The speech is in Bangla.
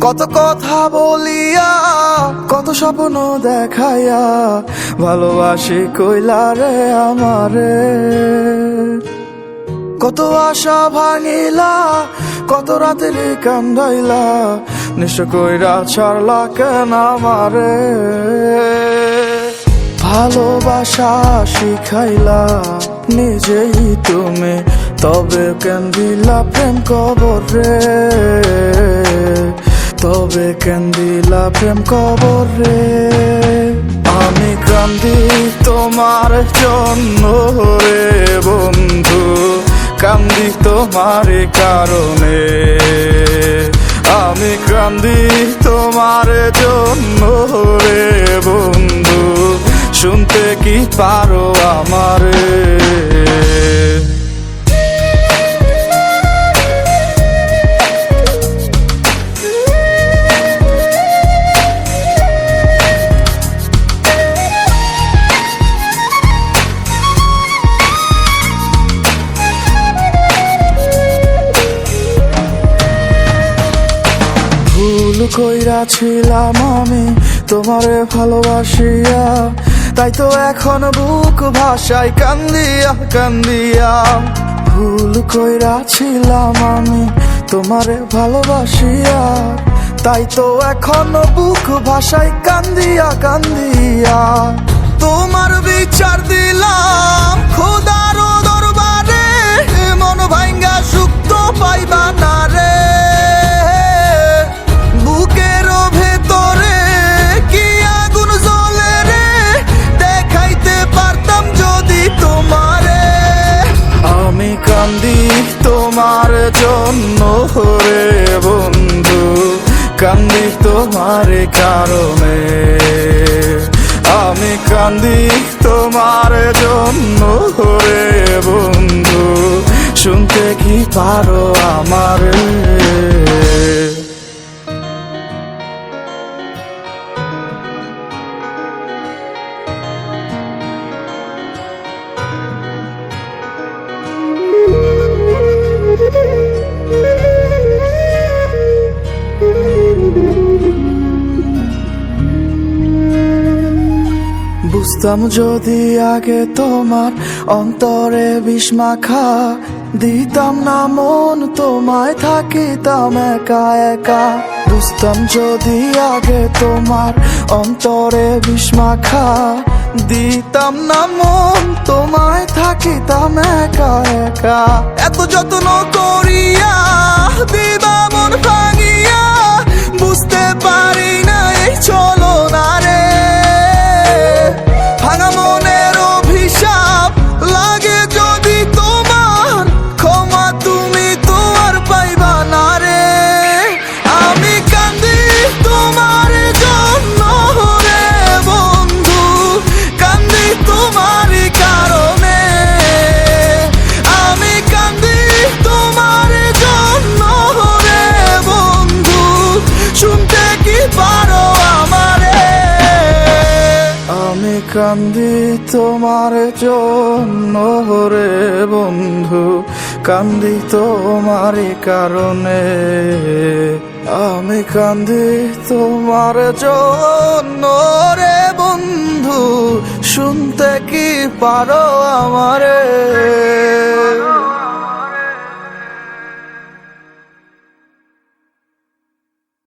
কত কথা বলিয়া কত স্বপ্ন দেখাইয়া ভালোবাসি কইলা রে আমারে। কত আশা ভাঙিলা কত রাতের কান্দাইলা নিঃস্ব কইরা ছাড়লা কেন আমারে। ভালোবাসা শিখাইলা নিজেই তুমি তবে কেন দিলা প্রেম কবর রে, তবে কেন দিলা প্রেম কবর রে। আমি কান্দি তোমার জন্য রে বন্ধু, কান্দি তোমার কারণে। আমি কান্দি তোমার জন্য রে বন্ধু, শুনতে কি পারো আমারে। ভুল কইরাছিলাম আমি তোমারে ভালোবাসিয়া, তাই তো এখন বুক ভাষায় কান্দিয়া কান্দিয়া। ভুল কইরাছিলাম আমি তোমারে ভালোবাসিয়া, তাই তো এখন বুক ভাষায় কান্দিয়া কান্দিয়া। তোমার বিচার দিলাম খোদার দরবারে, মন ভাঙ্গা সুখ তো পাইবা না রে। বুকের ভেতরে কি আগুন জ্বলে রে, দেখাইতে পারতাম যদি তোমারে। আমি কান্দি তোমার জন্য রে বন্ধু, কান্দি তোমার কারণে। আমি কান্দি তোমার জন্য রে বন্ধু, শুনতে কি পারো আমারে। বুঝতাম যদি আগে তোমার অন্তরে বিষ মাখা, দিতাম না মন তোমায় থাকিতাম একা একা। বুঝতাম যদি আগে তোমার অন্তরে বিষ মাখা, দিতাম না মন তোমায় থাকিতাম একা একা। এত যত্ন করিয়া দিবা মন ভাঙিয়া, বুঝতে পারি না এই চলো না রে। ভাঙা মনের অভিশাপ লাগে যদি তোমার, ক্ষমা তুমি তোমার পাইবা না রে। আমি কান্দি তোমার জন্য রে বন্ধু, কান্দি তোমার কারণে। আমি কান্দি তোমার জন্য রে বন্ধু, শুনতে কি পারো আমারে। আমি কান্দি তোমার জন্য রে বন্ধু, কান্দি তোমার কারণে। আমি কান্দি তোমার জন্য রে বন্ধু, শুনতে কি পারো আমারে।